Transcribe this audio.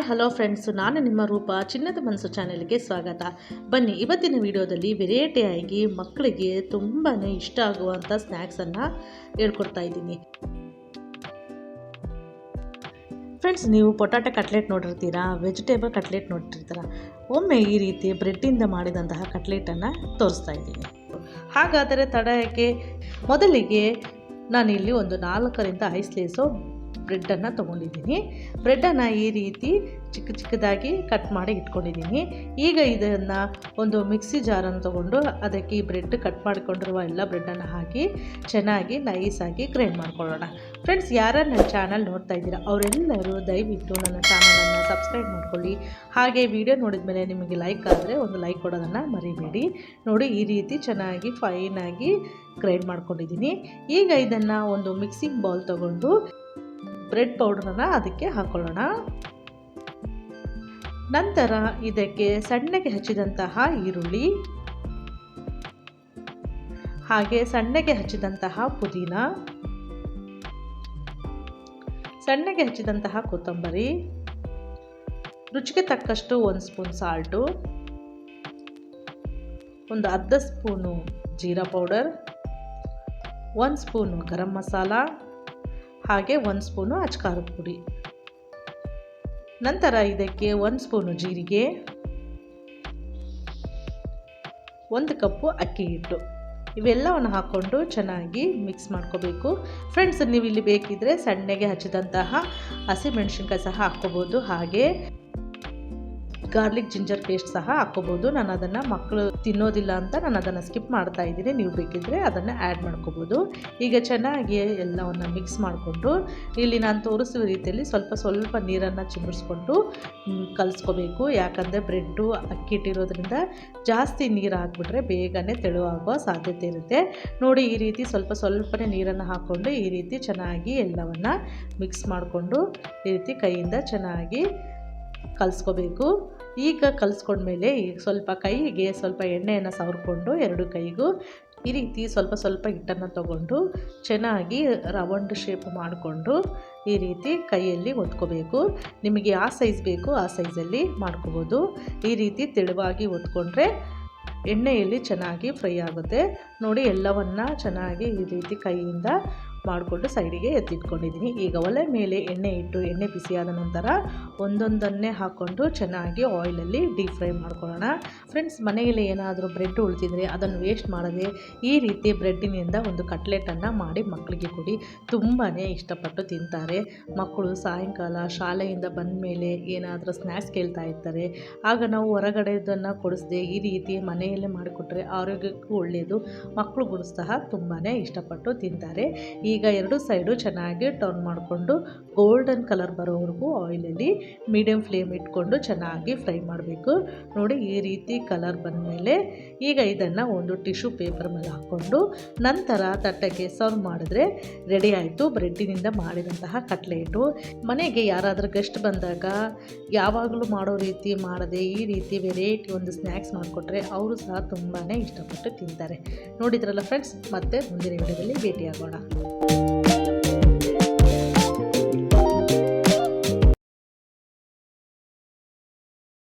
Hi hello friends, ನಾನು ನಿಮ್ಮ ರೂಪ. ಚಿನ್ನದ ಮನಸ್ಸು ಚಾನೆಲ್ಗೆ ಸ್ವಾಗತ. ಬನ್ನಿ, ಇವತ್ತಿನ ವಿಡಿಯೋದಲ್ಲಿ ವೆರೈಟಿಯಾಗಿ ಮಕ್ಕಳಿಗೆ ತುಂಬಾ ಇಷ್ಟ ಆಗುವಂಥ ಸ್ನ್ಯಾಕ್ಸನ್ನು ಹೇಳ್ಕೊಡ್ತಾ ಇದ್ದೀನಿ. ಫ್ರೆಂಡ್ಸ್, ನೀವು ಪೊಟ್ಯಾಟೊ ಕಟ್ಲೆಟ್ ನೋಡಿರ್ತೀರಾ, ವೆಜಿಟೇಬಲ್ ಕಟ್ಲೆಟ್ ನೋಡಿರ್ತೀರಾ. ಒಮ್ಮೆ ಈ ರೀತಿ ಬ್ರೆಡ್ಡಿಂದ ಮಾಡಿದಂತಹ ಕಟ್ಲೆಟನ್ನು ತೋರಿಸ್ತಾ ಇದ್ದೀನಿ. ಹಾಗಾದರೆ ತಡೆಯೋಕ್ಕೆ ಮೊದಲಿಗೆ ನಾನಿಲ್ಲಿ ಒಂದು 4ರಿಂದ 5 ಸ್ಲೈಸು ಬ್ರೆಡ್ಡನ್ನು ತೊಗೊಂಡಿದ್ದೀನಿ. ಬ್ರೆಡ್ಡನ್ನು ಈ ರೀತಿ ಚಿಕ್ಕ ಚಿಕ್ಕದಾಗಿ ಕಟ್ ಮಾಡಿ ಇಟ್ಕೊಂಡಿದ್ದೀನಿ. ಈಗ ಇದನ್ನು ಒಂದು ಮಿಕ್ಸಿ ಜಾರನ್ನು ತೊಗೊಂಡು ಅದಕ್ಕೆ ಈ ಬ್ರೆಡ್ ಕಟ್ ಮಾಡಿಕೊಂಡಿರುವ ಎಲ್ಲ ಬ್ರೆಡ್ಡನ್ನು ಹಾಕಿ ಚೆನ್ನಾಗಿ ನೈಸಾಗಿ ಗ್ರೈಂಡ್ ಮಾಡ್ಕೊಳ್ಳೋಣ. ಫ್ರೆಂಡ್ಸ್, ಯಾರು ನನ್ನ ಚಾನಲ್ ನೋಡ್ತಾ ಇದ್ದೀರಾ ಅವರೆಲ್ಲರೂ ದಯವಿಟ್ಟು ನನ್ನ ಚಾನಲನ್ನು ಸಬ್ಸ್ಕ್ರೈಬ್ ಮಾಡ್ಕೊಳ್ಳಿ. ಹಾಗೆ ವಿಡಿಯೋ ನೋಡಿದ ಮೇಲೆ ನಿಮಗೆ ಲೈಕ್ ಆದರೆ ಒಂದು ಲೈಕ್ ಕೊಡೋದನ್ನು ಮರಿಬೇಡಿ. ನೋಡಿ, ಈ ರೀತಿ ಚೆನ್ನಾಗಿ ಫೈನಾಗಿ ಗ್ರೈಂಡ್ ಮಾಡ್ಕೊಂಡಿದ್ದೀನಿ. ಈಗ ಇದನ್ನು ಒಂದು ಮಿಕ್ಸಿಂಗ್ ಬೌಲ್ ತೊಗೊಂಡು ಬ್ರೆಡ್ ಪೌಡರನ್ನು ಅದಕ್ಕೆ ಹಾಕೊಳ್ಳೋಣ. ನಂತರ ಇದಕ್ಕೆ ಸಣ್ಣಗೆ ಹಚ್ಚಿದಂತಹ ಈರುಳ್ಳಿ, ಹಾಗೆ ಸಣ್ಣಗೆ ಹಚ್ಚಿದಂತಹ ಪುದೀನ, ಸಣ್ಣಗೆ ಹಚ್ಚಿದಂತಹ ಕೊತ್ತಂಬರಿ, ರುಚಿಗೆ ತಕ್ಕಷ್ಟು 1 ಸ್ಪೂನ್ ಸಾಲ್ಟು, ಒಂದು ಅರ್ಧ spoon jeera powder, 1 spoon garam masala, ಹಾಗೆ 1 ಸ್ಪೂನು ಅಚ್ಕಾರದ ಪುಡಿ. ನಂತರ ಇದಕ್ಕೆ 1 ಸ್ಪೂನು ಜೀರಿಗೆ, 1 ಕಪ್ಪು ಅಕ್ಕಿ ಹಿಟ್ಟು, ಇವೆಲ್ಲವನ್ನು ಹಾಕ್ಕೊಂಡು ಚೆನ್ನಾಗಿ ಮಿಕ್ಸ್ ಮಾಡ್ಕೋಬೇಕು. ಫ್ರೆಂಡ್ಸ್, ನೀವು ಇಲ್ಲಿ ಬೇಕಿದ್ದರೆ ಸಣ್ಣಗೆ ಹಚ್ಚಿದಂತಹ ಹಸಿಮೆಣಸಿನ್ಕಾಯಿ ಸಹ ಹಾಕ್ಕೋಬೋದು, ಹಾಗೆ ಗಾರ್ಲಿಕ್ ಜಿಂಜರ್ ಪೇಸ್ಟ್ ಸಹ ಹಾಕ್ಕೋಬೋದು. ನಾನು ಅದನ್ನು ಮಕ್ಕಳು ತಿನ್ನೋದಿಲ್ಲ ಅಂತ ನಾನು ಅದನ್ನು ಸ್ಕಿಪ್ ಮಾಡ್ತಾ ಇದ್ದೀನಿ. ನೀವು ಬೇಕಿದ್ದರೆ ಅದನ್ನು ಆ್ಯಡ್ ಮಾಡ್ಕೋಬೋದು. ಈಗ ಚೆನ್ನಾಗಿ ಎಲ್ಲವನ್ನು ಮಿಕ್ಸ್ ಮಾಡಿಕೊಂಡು ಇಲ್ಲಿ ನಾನು ತೋರಿಸುವ ರೀತಿಯಲ್ಲಿ ಸ್ವಲ್ಪ ನೀರನ್ನು ಚಿಮುರಿಸ್ಕೊಂಡು ಕಲಿಸ್ಕೋಬೇಕು. ಯಾಕಂದರೆ ಬ್ರೆಡ್ಡು ಅಕ್ಕಿ ಇಟ್ಟಿರೋದ್ರಿಂದ ಜಾಸ್ತಿ ನೀರು ಹಾಕ್ಬಿಟ್ರೆ ಬೇಗನೆ ತೆಳುವಾಗುವ ಸಾಧ್ಯತೆ ಇರುತ್ತೆ. ನೋಡಿ, ಈ ರೀತಿ ಸ್ವಲ್ಪನೇ ನೀರನ್ನು ಹಾಕ್ಕೊಂಡು ಈ ರೀತಿ ಚೆನ್ನಾಗಿ ಎಲ್ಲವನ್ನು ಮಿಕ್ಸ್ ಮಾಡಿಕೊಂಡು ಈ ರೀತಿ ಕೈಯಿಂದ ಚೆನ್ನಾಗಿ ಕಲಿಸ್ಕೋಬೇಕು. ಈಗ ಕಲಿಸ್ಕೊಂಡ್ಮೇಲೆ ಈಗ ಸ್ವಲ್ಪ ಕೈಗೆ ಸ್ವಲ್ಪ ಎಣ್ಣೆಯನ್ನು ಸವರ್ಕೊಂಡು 2 ಕೈಗೂ ಈ ರೀತಿ ಸ್ವಲ್ಪ ಹಿಟ್ಟನ್ನು ತಗೊಂಡು ಚೆನ್ನಾಗಿ ರೌಂಡ್ ಶೇಪ್ ಮಾಡಿಕೊಂಡು ಈ ರೀತಿ ಕೈಯಲ್ಲಿ ಒತ್ಕೋಬೇಕು. ನಿಮಗೆ ಯಾವ ಸೈಜ್ ಬೇಕು ಆ ಸೈಜಲ್ಲಿ ಮಾಡ್ಕೋಬೋದು. ಈ ರೀತಿ ತೆಳುವಾಗಿ ಒತ್ಕೊಂಡ್ರೆ ಎಣ್ಣೆಯಲ್ಲಿ ಚೆನ್ನಾಗಿ ಫ್ರೈ ಆಗುತ್ತೆ. ನೋಡಿ, ಎಲ್ಲವನ್ನು ಚೆನ್ನಾಗಿ ಈ ರೀತಿ ಕೈಯಿಂದ ಮಾಡಿಕೊಂಡು ಸೈಡಿಗೆ ಎತ್ತಿಟ್ಕೊಂಡಿದ್ದೀನಿ. ಈಗ ಒಲೆ ಮೇಲೆ ಎಣ್ಣೆ ಇಟ್ಟು ಎಣ್ಣೆ ಬಿಸಿಯಾದ ನಂತರ ಒಂದೊಂದನ್ನೇ ಹಾಕ್ಕೊಂಡು ಚೆನ್ನಾಗಿ ಆಯಿಲಲ್ಲಿ ಡೀಪ್ ಫ್ರೈ ಮಾಡ್ಕೊಳ್ಳೋಣ. ಫ್ರೆಂಡ್ಸ್, ಮನೆಯಲ್ಲಿ ಏನಾದರೂ ಬ್ರೆಡ್ ಉಳಿದಿದ್ರೆ ಅದನ್ನು ವೇಸ್ಟ್ ಮಾಡದೆ ಈ ರೀತಿ ಬ್ರೆಡ್ಡಿನಿಂದ ಒಂದು ಕಟ್ಲೆಟನ್ನು ಮಾಡಿ ಮಕ್ಕಳಿಗೆ ಕೊಡಿ. ತುಂಬಾ ಇಷ್ಟಪಟ್ಟು ತಿಂತಾರೆ. ಮಕ್ಕಳು ಸಾಯಂಕಾಲ ಶಾಲೆಯಿಂದ ಬಂದ ಮೇಲೆ ಏನಾದರೂ ಸ್ನ್ಯಾಕ್ಸ್ ಕೇಳ್ತಾ ಇರ್ತಾರೆ. ಆಗ ನಾವು ಹೊರಗಡೆದನ್ನು ಕೊಡಿಸದೆ ಈ ರೀತಿ ಮನೆಯಲ್ಲೇ ಮಾಡಿಕೊಟ್ರೆ ಆರೋಗ್ಯಕ್ಕೂ ಒಳ್ಳೆಯದು, ಮಕ್ಕಳುಗಳು ಸಹ ತುಂಬಾ ಇಷ್ಟಪಟ್ಟು ತಿಂತಾರೆ. ಈಗ 2 ಸೈಡು ಚೆನ್ನಾಗಿ ಟರ್ನ್ ಮಾಡಿಕೊಂಡು ಗೋಲ್ಡನ್ ಕಲರ್ ಬರೋವರೆಗೂ ಆಯಿಲಲ್ಲಿ ಮೀಡಿಯಮ್ ಫ್ಲೇಮ್ ಇಟ್ಕೊಂಡು ಚೆನ್ನಾಗಿ ಫ್ರೈ ಮಾಡಬೇಕು. ನೋಡಿ, ಈ ರೀತಿ ಕಲರ್ ಬಂದಮೇಲೆ ಈಗ ಇದನ್ನು ಒಂದು ಟಿಶ್ಯೂ ಪೇಪರ್ ಮೇಲೆ ಹಾಕ್ಕೊಂಡು ನಂತರ ತಟ್ಟೆಗೆ ಸರ್ವ್ ಮಾಡಿದ್ರೆ ರೆಡಿ ಆಯಿತು ಬ್ರೆಡ್ಡಿನಿಂದ ಮಾಡಿದಂತಹ ಕಟ್ಲೆಟು. ಮನೆಗೆ ಯಾರಾದರೂ ಗೆಸ್ಟ್ ಬಂದಾಗ ಯಾವಾಗಲೂ ಮಾಡೋ ರೀತಿ ಮಾಡದೆ ಈ ರೀತಿ ವೆರೈಟಿ ಒಂದು ಸ್ನ್ಯಾಕ್ಸ್ ಮಾಡಿಕೊಟ್ರೆ ಅವರು ಸಹ ತುಂಬಾ ಇಷ್ಟಪಟ್ಟು ತಿಂತಾರೆ. ನೋಡಿದ್ರಲ್ಲ ಫ್ರೆಂಡ್ಸ್, ಮತ್ತೆ ಮುಂದಿನ ವಿಡಿಯೋದಲ್ಲಿ ಭೇಟಿಯಾಗೋಣ.